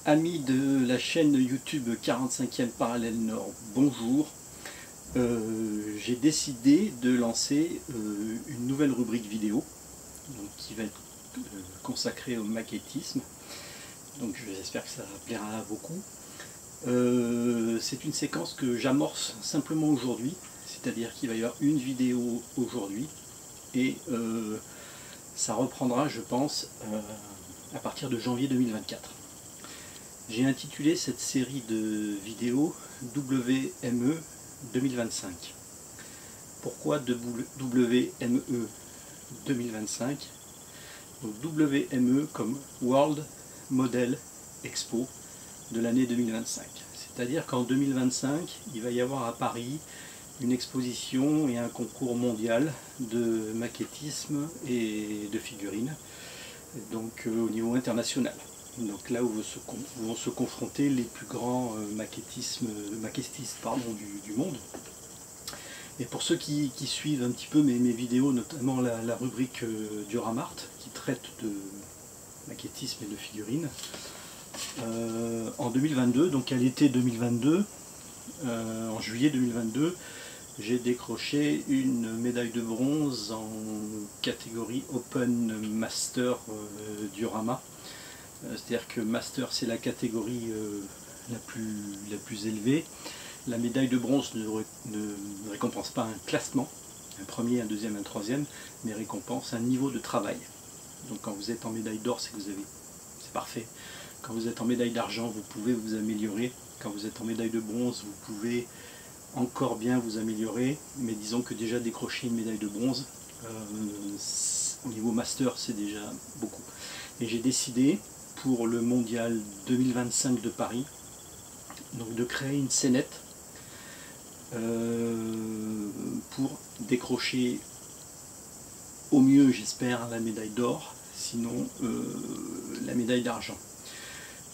Amis de la chaîne YouTube 45e Parallèle Nord, bonjour. J'ai décidé de lancer une nouvelle rubrique vidéo qui va être consacrée au maquettisme. Donc j'espère que ça plaira à beaucoup. C'est une séquence que j'amorce simplement aujourd'hui, c'est-à-dire qu'il va y avoir une vidéo aujourd'hui et ça reprendra, je pense, à partir de janvier 2024. J'ai intitulé cette série de vidéos WME 2025. Pourquoi WME 2025? Donc WME comme World Model Expo de l'année 2025. C'est-à-dire qu'en 2025, il va y avoir à Paris une exposition et un concours mondial de maquettisme et de figurines, donc au niveau international. Donc là où vont se confronter les plus grands maquettistes du monde. Et pour ceux qui suivent un petit peu mes vidéos, notamment la rubrique Duramart, qui traite de maquettisme et de figurines, en 2022, donc à l'été 2022, en juillet 2022, j'ai décroché une médaille de bronze en catégorie Open Master Diorama. C'est-à-dire que Master, c'est la catégorie la plus élevée. La médaille de bronze ne récompense pas un classement, un premier, un deuxième, un troisième, mais récompense un niveau de travail. Donc quand vous êtes en médaille d'or, c'est parfait. Quand vous êtes en médaille d'argent, vous pouvez vous améliorer. Quand vous êtes en médaille de bronze, vous pouvez encore bien vous améliorer. Mais disons que déjà décrocher une médaille de bronze, au niveau master, c'est déjà beaucoup. Et j'ai décidé, pour le mondial 2025 de Paris, donc de créer une scénette pour décrocher au mieux, j'espère, la médaille d'or, sinon la médaille d'argent.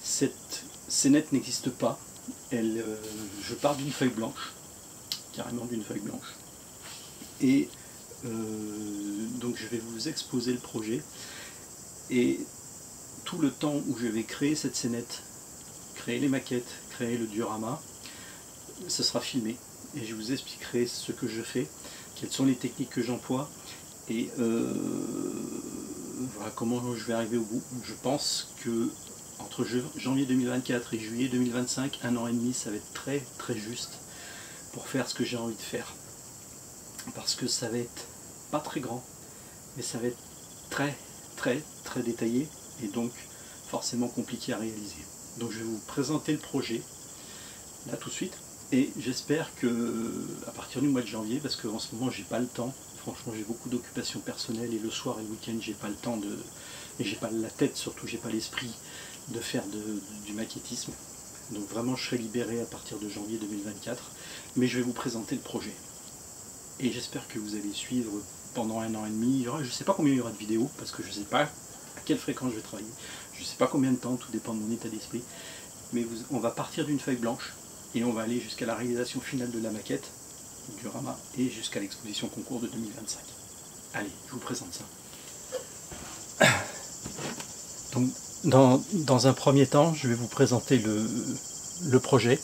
Cette scénette n'existe pas. Je pars d'une feuille blanche, carrément d'une feuille blanche, et donc je vais vous exposer le projet, et tout le temps où je vais créer cette scénette, créer les maquettes, créer le diorama, ce sera filmé et je vous expliquerai ce que je fais, quelles sont les techniques que j'emploie et voilà comment je vais arriver au bout. Je pense que entre janvier 2024 et juillet 2025, un an et demi, ça va être très très juste pour faire ce que j'ai envie de faire, parce que ça va être pas très grand, mais ça va être très très très détaillé et donc forcément compliqué à réaliser. Donc je vais vous présenter le projet là tout de suite et j'espère que à partir du mois de janvier, parce qu'en ce moment j'ai pas le temps, franchement j'ai beaucoup d'occupations personnelles et le soir et le week-end j'ai pas le temps et j'ai pas la tête, surtout j'ai pas l'esprit de faire du maquettisme. Donc vraiment je serai libéré à partir de janvier 2024, mais je vais vous présenter le projet et j'espère que vous allez suivre pendant un an et demi. Je ne sais pas combien il y aura de vidéos parce que je ne sais pas à quelle fréquence je vais travailler, je ne sais pas combien de temps, tout dépend de mon état d'esprit, mais on va partir d'une feuille blanche et on va aller jusqu'à la réalisation finale de la maquette, du diorama, et jusqu'à l'exposition concours de 2025. Allez, je vous présente ça. Donc, dans un premier temps, je vais vous présenter le projet,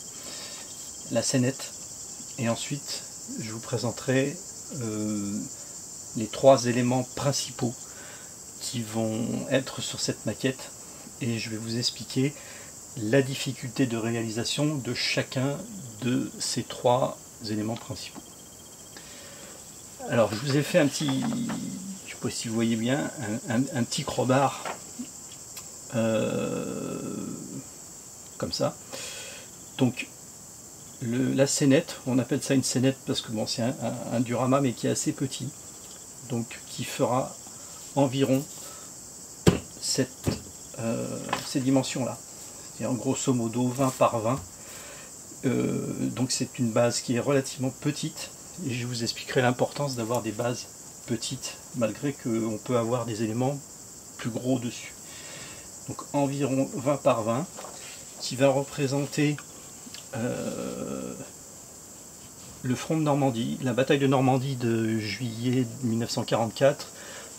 la scénette, et ensuite je vous présenterai les trois éléments principaux qui vont être sur cette maquette et je vais vous expliquer la difficulté de réalisation de chacun de ces trois éléments principaux. Alors je vous ai fait un petit, je ne sais pas si vous voyez bien, un petit crowbar comme ça. Donc la scénette, on appelle ça une scénette parce que bon, c'est un diorama mais qui est assez petit, donc qui fera environ ces dimensions-là. C'est-à-dire grosso modo 20 par 20. Donc c'est une base qui est relativement petite et je vous expliquerai l'importance d'avoir des bases petites malgré qu'on peut avoir des éléments plus gros dessus. Donc environ 20 par 20 qui va représenter le front de Normandie, la bataille de Normandie de juillet 1944,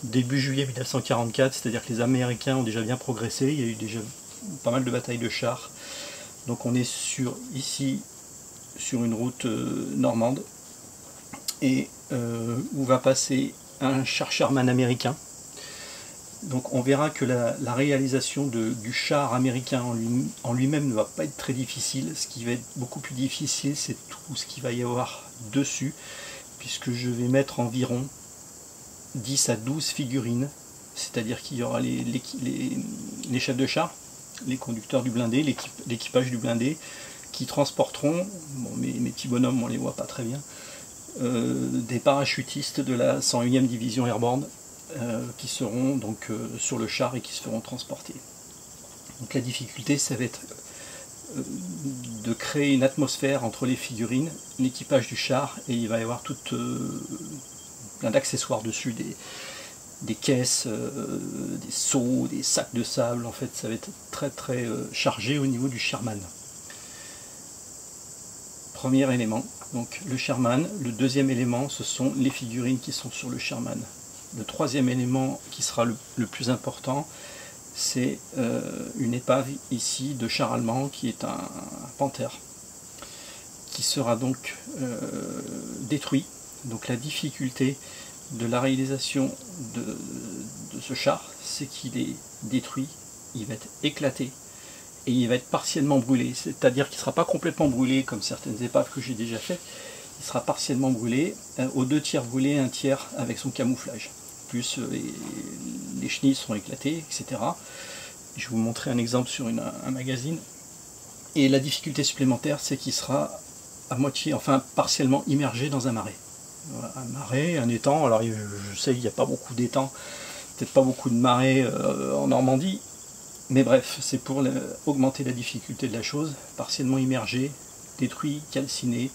début juillet 1944, c'est-à-dire que les Américains ont déjà bien progressé, il y a eu déjà pas mal de batailles de chars. Donc on est ici sur une route normande, et où va passer un char Sherman américain. Donc on verra que la réalisation du char américain en lui-même ne va pas être très difficile. Ce qui va être beaucoup plus difficile, c'est tout ce qu'il va y avoir dessus, puisque je vais mettre environ 10 à 12 figurines, c'est-à-dire qu'il y aura les chefs de char, les conducteurs du blindé, l'équipage du blindé, qui transporteront, bon, mes petits bonhommes on les voit pas très bien, des parachutistes de la 101e division airborne, qui seront donc sur le char et qui se feront transporter. Donc la difficulté, ça va être de créer une atmosphère entre les figurines, l'équipage du char, et il va y avoir plein d'accessoires dessus, des caisses, des seaux, des sacs de sable. En fait, ça va être très très chargé au niveau du Sherman. Premier élément, donc le Sherman. Le deuxième élément, ce sont les figurines qui sont sur le Sherman. Le troisième élément qui sera le plus important, c'est une épave ici de char allemand qui est un Panther, qui sera donc détruit. Donc la difficulté de la réalisation de ce char, c'est qu'il est détruit, il va être éclaté et il va être partiellement brûlé. C'est-à-dire qu'il ne sera pas complètement brûlé comme certaines épaves que j'ai déjà faites, il sera partiellement brûlé, aux 2 tiers brûlé, 1 tiers avec son camouflage. Plus les chenilles seront éclatées, etc. Je vais vous montrer un exemple sur un magazine. Et la difficulté supplémentaire, c'est qu'il sera à moitié, enfin partiellement immergé dans un marais. Voilà, un marais, un étang. Alors je sais qu'il n'y a pas beaucoup d'étangs, peut-être pas beaucoup de marais en Normandie, mais bref, c'est pour augmenter la difficulté de la chose. Partiellement immergé, détruit, calciné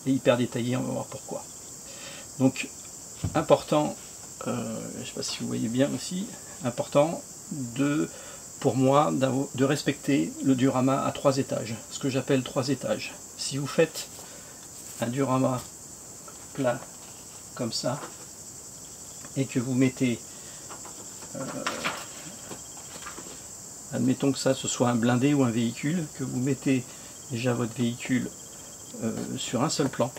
et hyper détaillé, on va voir pourquoi. Donc important, je ne sais pas si vous voyez bien aussi, important pour moi de respecter le diorama à 3 étages, ce que j'appelle 3 étages. Si vous faites un diorama plat comme ça et que vous mettez, admettons que ça ce soit un blindé ou un véhicule, que vous mettez déjà votre véhicule sur un seul plan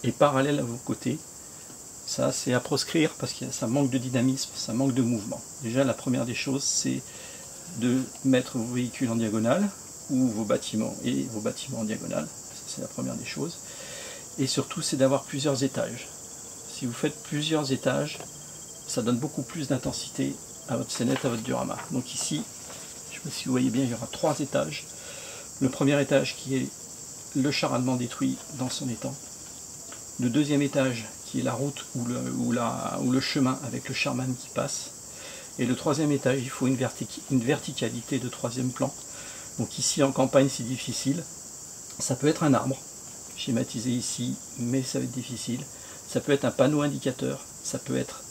et parallèle à vos côtés, ça c'est à proscrire parce que ça manque de dynamisme, ça manque de mouvement. Déjà la première des choses, c'est de mettre vos véhicules en diagonale ou vos bâtiments en diagonale, c'est la première des choses. Et surtout c'est d'avoir plusieurs étages. Si vous faites plusieurs étages, ça donne beaucoup plus d'intensité à votre scénette, à votre diorama. Donc ici, je ne sais pas si vous voyez bien, il y aura 3 étages. Le premier étage qui est le char allemand détruit dans son étang. Le deuxième étage qui est la route ou le chemin avec le Sherman qui passe. Et le troisième étage, il faut une verticalité de 3e plan. Donc ici en campagne c'est difficile. Ça peut être un arbre, schématisé ici, mais ça va être difficile. Ça peut être un panneau indicateur, ça peut être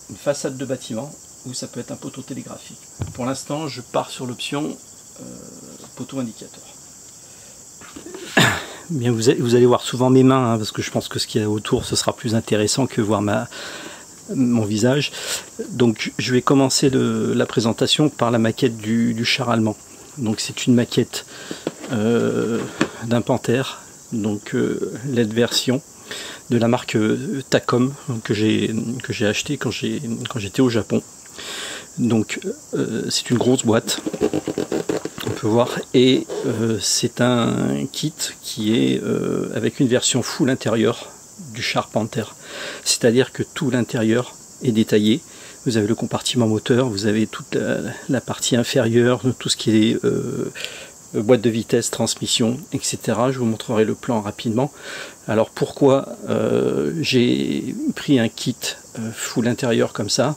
une façade de bâtiment, ou ça peut être un poteau télégraphique. Pour l'instant, je pars sur l'option poteau indicateur. Bien, vous allez voir souvent mes mains, hein, parce que je pense que ce qu'il y a autour, ce sera plus intéressant que voir mon visage. Donc je vais commencer la présentation par la maquette du char allemand. Donc c'est une maquette d'un Panther, donc LED version de la marque Takom, que j'ai acheté quand j'étais au Japon. Donc c'est une grosse boîte, on peut voir, et c'est un kit qui est avec une version full intérieure du char Panther, c'est-à-dire que tout l'intérieur est détaillé. Vous avez le compartiment moteur, vous avez toute la partie inférieure, tout ce qui est boîte de vitesse, transmission, etc. Je vous montrerai le plan rapidement. Alors pourquoi j'ai pris un kit full intérieur comme ça,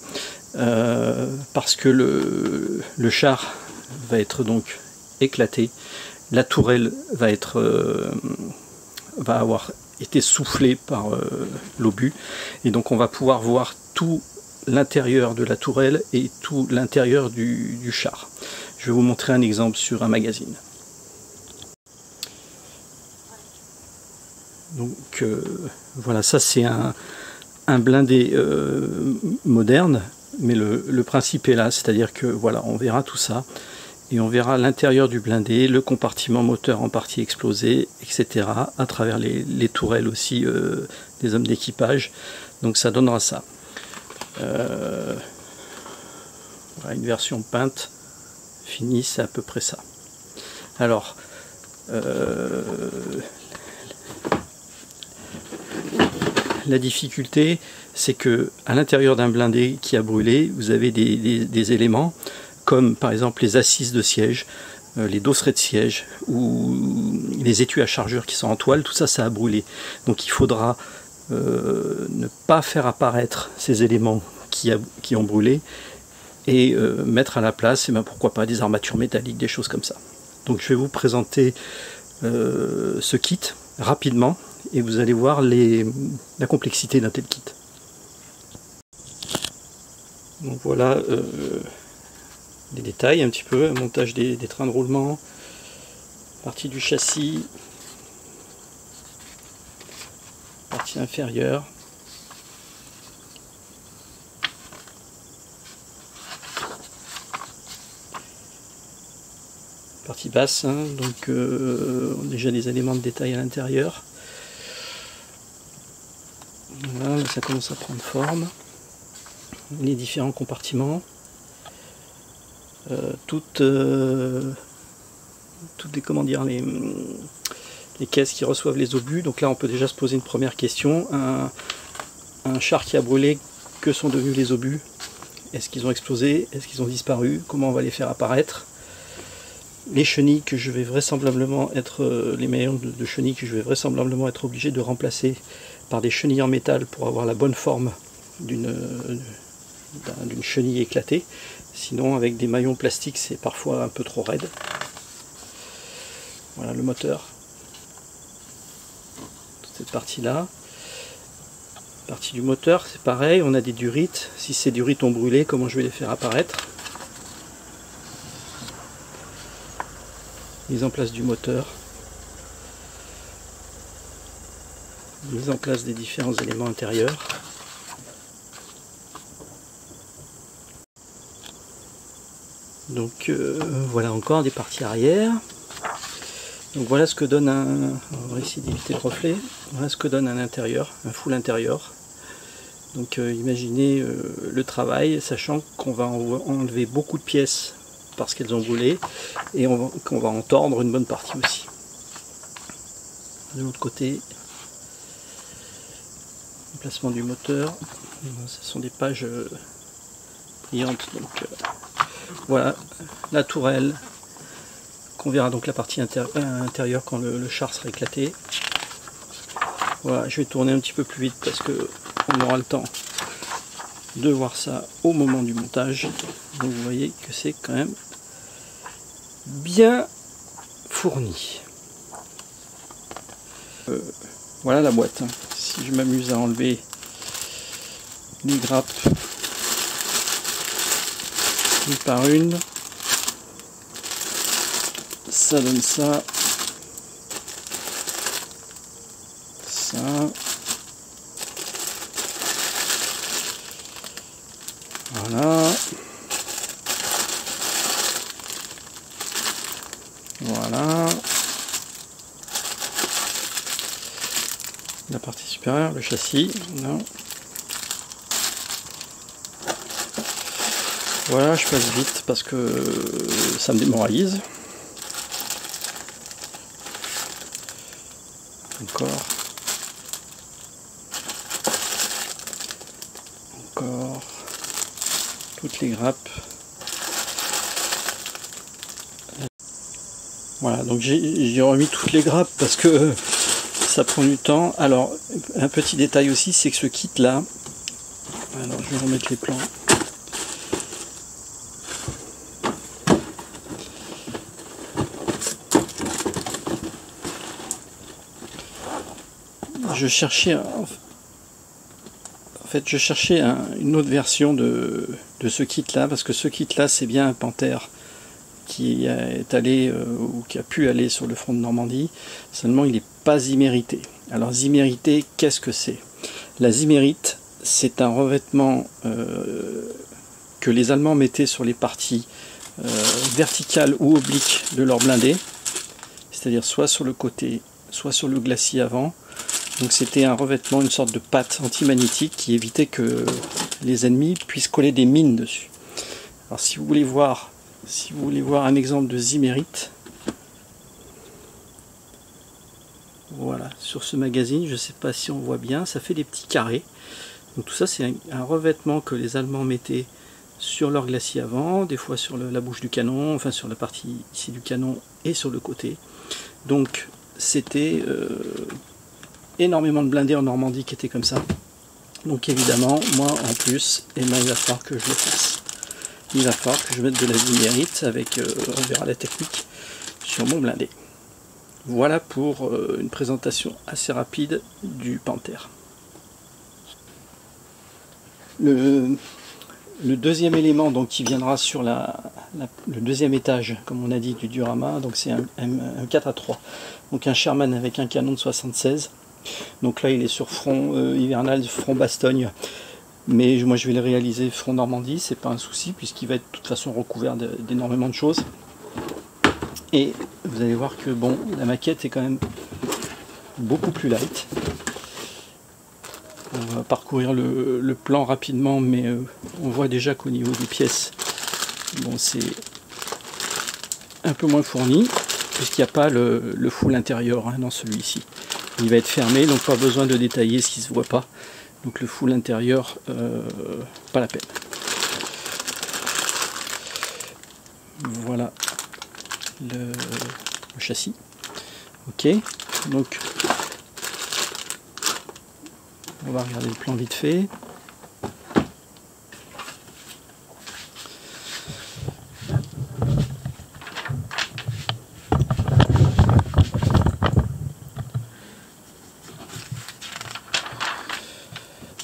parce que le char va être donc éclaté, la tourelle va avoir été soufflée par l'obus, et donc on va pouvoir voir tout l'intérieur de la tourelle et tout l'intérieur du char. Je vais vous montrer un exemple sur un magazine. Donc voilà, ça c'est un blindé moderne, mais le principe est là, c'est-à-dire que voilà, on verra tout ça, et on verra l'intérieur du blindé, le compartiment moteur en partie explosé, etc. à travers les tourelles aussi des hommes d'équipage. Donc ça donnera ça. Voilà, une version peinte finie, c'est à peu près ça. Alors, la difficulté, c'est que à l'intérieur d'un blindé qui a brûlé, vous avez des éléments comme par exemple les assises de siège, les dosserets de siège ou les étuis à chargeur qui sont en toile. Tout ça, ça a brûlé. Donc il faudra ne pas faire apparaître ces éléments qui ont brûlé et mettre à la place, et ben, pourquoi pas des armatures métalliques, des choses comme ça. Donc je vais vous présenter ce kit rapidement et vous allez voir la complexité d'un tel kit. Donc voilà les détails un petit peu, montage des trains de roulement, partie du châssis, partie inférieure, partie basse, hein, donc déjà des éléments de détail à l'intérieur. Voilà, ça commence à prendre forme. Les différents compartiments, toutes comment dire, les caisses qui reçoivent les obus. Donc là on peut déjà se poser une première question. Un char qui a brûlé, que sont devenus les obus? Est-ce qu'ils ont explosé? Est-ce qu'ils ont disparu? Comment on va les faire apparaître? Les chenilles que je vais vraisemblablement être, les maillons de chenilles que je vais vraisemblablement être obligé de remplacer par des chenilles en métal pour avoir la bonne forme d'une chenille éclatée. Sinon avec des maillons plastiques c'est parfois un peu trop raide. Voilà le moteur, toute cette partie là. Partie du moteur c'est pareil, on a des durites. Si ces durites ont brûlé, comment je vais les faire apparaître? Mise en place du moteur, mise en place des différents éléments intérieurs. Donc voilà encore des parties arrière. Donc voilà ce que donne on va essayer d'éviter le reflet. Voilà ce que donne un intérieur, un full intérieur. Donc imaginez le travail, sachant qu'on va enlever beaucoup de pièces parce qu'elles ont brûlé et qu'on va en tordre une bonne partie aussi. De l'autre côté, emplacement du moteur. Ce sont des pages brillantes. Donc voilà la tourelle qu'on verra, donc la partie intérieure quand le char sera éclaté. Voilà, je vais tourner un petit peu plus vite parce que on aura le temps de voir ça au moment du montage. Donc vous voyez que c'est quand même bien fourni. Voilà la boîte. Si je m'amuse à enlever les grappes une par une, ça donne ça, ça, voilà, voilà, la partie supérieure, le châssis, non. Voilà, je passe vite parce que ça me démoralise. Encore. Encore. Toutes les grappes. Voilà, donc j'ai remis toutes les grappes parce que ça prend du temps. Alors, un petit détail aussi, c'est que ce kit là, alors je vais remettre les plans. Je cherchais une autre version de ce kit là, parce que ce kit là c'est bien un Panthère qui est allé ou qui a pu aller sur le front de Normandie, seulement il n'est pas zimérité. Alors zimérité, qu'est-ce que c'est? La zimérite, c'est un revêtement que les Allemands mettaient sur les parties verticale ou oblique de leur blindé, c'est-à-dire soit sur le côté, soit sur le glacis avant. Donc c'était un revêtement, une sorte de pâte antimagnétique qui évitait que les ennemis puissent coller des mines dessus. Alors si vous voulez voir un exemple de Zimmerit, voilà, sur ce magazine, je ne sais pas si on voit bien, ça fait des petits carrés. Donc tout ça c'est un revêtement que les Allemands mettaient sur leur glacis avant, des fois sur la bouche du canon, enfin sur la partie ici du canon et sur le côté. Donc c'était énormément de blindés en Normandie qui étaient comme ça. Donc évidemment, moi en plus, il va falloir que je le fasse. Il va falloir que je mette de la Zimmerit avec, on verra la technique, sur mon blindé. Voilà pour une présentation assez rapide du Panther. Le deuxième élément donc, qui viendra sur le deuxième étage, comme on a dit, du diorama, donc c'est un 4-3, donc un Sherman avec un canon de 76. Donc là il est sur front hivernal, front Bastogne, mais moi je vais le réaliser front Normandie, c'est pas un souci puisqu'il va être de toute façon recouvert d'énormément de choses. Et vous allez voir que bon, la maquette est quand même beaucoup plus light. On va parcourir le plan rapidement, mais on voit déjà qu'au niveau des pièces, bon, c'est un peu moins fourni, puisqu'il n'y a pas le full intérieur dans celui-ci. Il va être fermé, donc pas besoin de détailler ce qui ne se voit pas. Donc le full intérieur, pas la peine. Voilà le châssis. Ok, donc on va regarder le plan vite fait.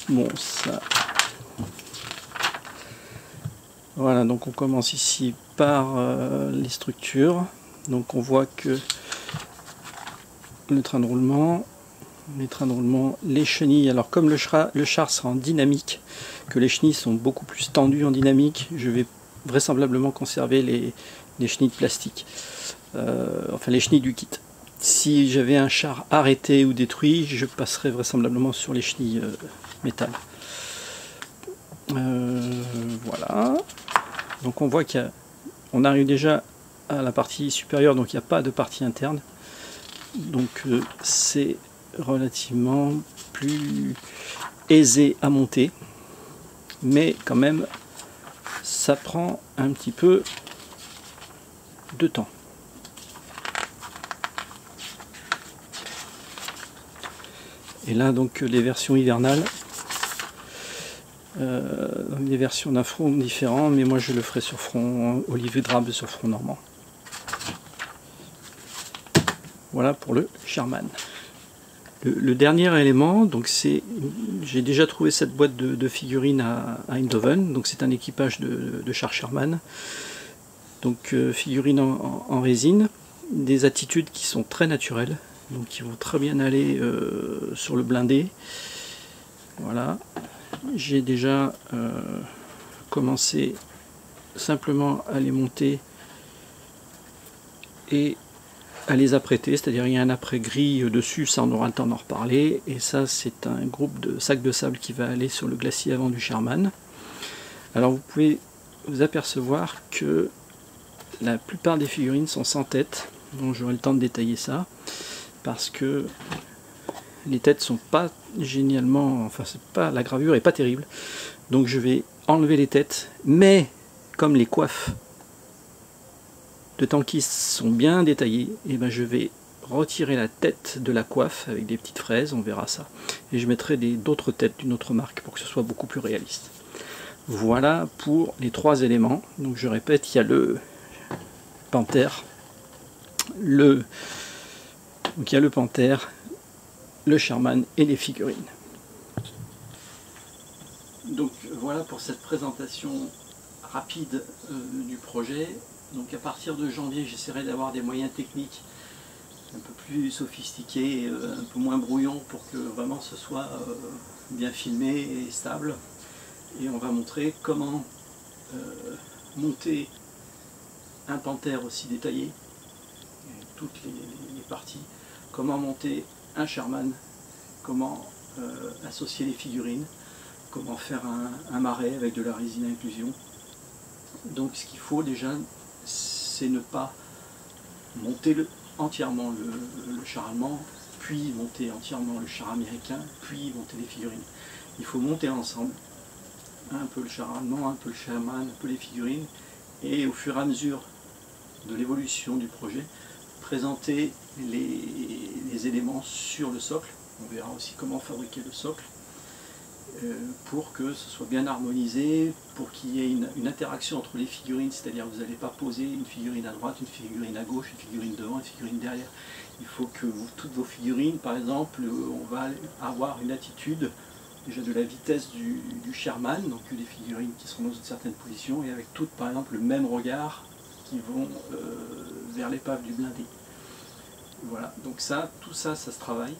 Bon, ça. Voilà, donc on commence ici par les structures. Donc on voit que le train de roulement, les chenilles, alors comme le char sera en dynamique, que les chenilles sont beaucoup plus tendues en dynamique, je vais vraisemblablement conserver les chenilles de plastique, enfin les chenilles du kit. Si j'avais un char arrêté ou détruit, je passerais vraisemblablement sur les chenilles métal. Voilà, donc on voit qu'on arrive déjà à la partie supérieure, donc il n'y a pas de partie interne, donc c'est relativement plus aisé à monter, mais quand même ça prend un petit peu de temps. Et là donc les versions hivernales, des versions d'un front différent, mais moi je le ferai sur front olive drabe, sur front normand. Voilà pour le Sherman. Le dernier élément, donc c'est, j'ai déjà trouvé cette boîte de figurines à Eindhoven, donc c'est un équipage de char Sherman, donc figurines en résine, des attitudes qui sont très naturelles, donc qui vont très bien aller sur le blindé. Voilà, j'ai déjà commencé simplement à les monter et à les apprêter, c'est-à-dire il y a un après-gris dessus, ça on aura le temps d'en reparler, et ça c'est un groupe de sacs de sable qui va aller sur le glacis avant du Sherman. Alors vous pouvez vous apercevoir que la plupart des figurines sont sans tête, donc j'aurai le temps de détailler ça, parce que les têtes sont pas génialement, enfin c'est pas, la gravure est pas terrible, donc je vais enlever les têtes, mais comme les coiffes de tankistes sont bien détaillées, et ben je vais retirer la tête de la coiffe avec des petites fraises, on verra ça, et je mettrai d'autres têtes d'une autre marque pour que ce soit beaucoup plus réaliste. Voilà pour les trois éléments. Donc je répète, il y a le Panther, le Sherman et les figurines. Donc voilà pour cette présentation rapide du projet. Donc à partir de janvier, j'essaierai d'avoir des moyens techniques un peu plus sophistiqués, un peu moins brouillons, pour que vraiment ce soit bien filmé et stable. Et on va montrer comment monter inventaire aussi détaillé, toutes les parties, comment monter un Sherman, comment associer les figurines, comment faire un marais avec de la résine à inclusion. Donc ce qu'il faut déjà, c'est ne pas monter entièrement le char allemand, puis monter entièrement le char américain, puis monter les figurines. Il faut monter ensemble, un peu le char allemand, un peu le Sherman, un peu les figurines, et au fur et à mesure de l'évolution du projet, présenter les éléments sur le socle. On verra aussi comment fabriquer le socle, pour que ce soit bien harmonisé, pour qu'il y ait une interaction entre les figurines, c'est-à-dire vous n'allez pas poser une figurine à droite, une figurine à gauche, une figurine devant, une figurine derrière. Il faut que toutes vos figurines, par exemple, on va avoir une attitude déjà de la vitesse du Sherman, donc les figurines qui seront dans une certaine position, et avec toutes par exemple le même regard qui vont vers l'épave du blindé. Voilà, donc ça, tout ça, ça se travaille.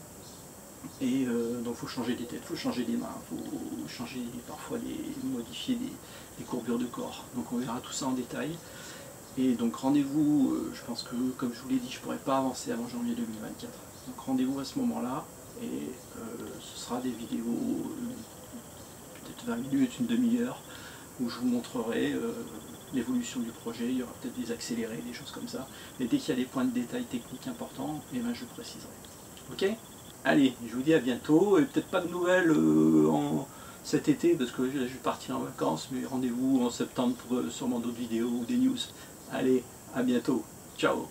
Et donc il faut changer des têtes, il faut changer des mains, il faut changer parfois modifier des courbures de corps. Donc on verra tout ça en détail. Et donc rendez-vous, je pense que comme je vous l'ai dit, je ne pourrai pas avancer avant janvier 2024. Donc rendez-vous à ce moment-là, et ce sera des vidéos peut-être 20 minutes, une demi-heure, où je vous montrerai l'évolution du projet. Il y aura peut-être des accélérés, des choses comme ça. Mais dès qu'il y a des points de détail techniques importants, eh ben, je préciserai. Ok ? Allez, je vous dis à bientôt, et peut-être pas de nouvelles cet été, parce que je vais partir en vacances, mais rendez-vous en septembre pour sûrement d'autres vidéos ou des news. Allez, à bientôt, ciao.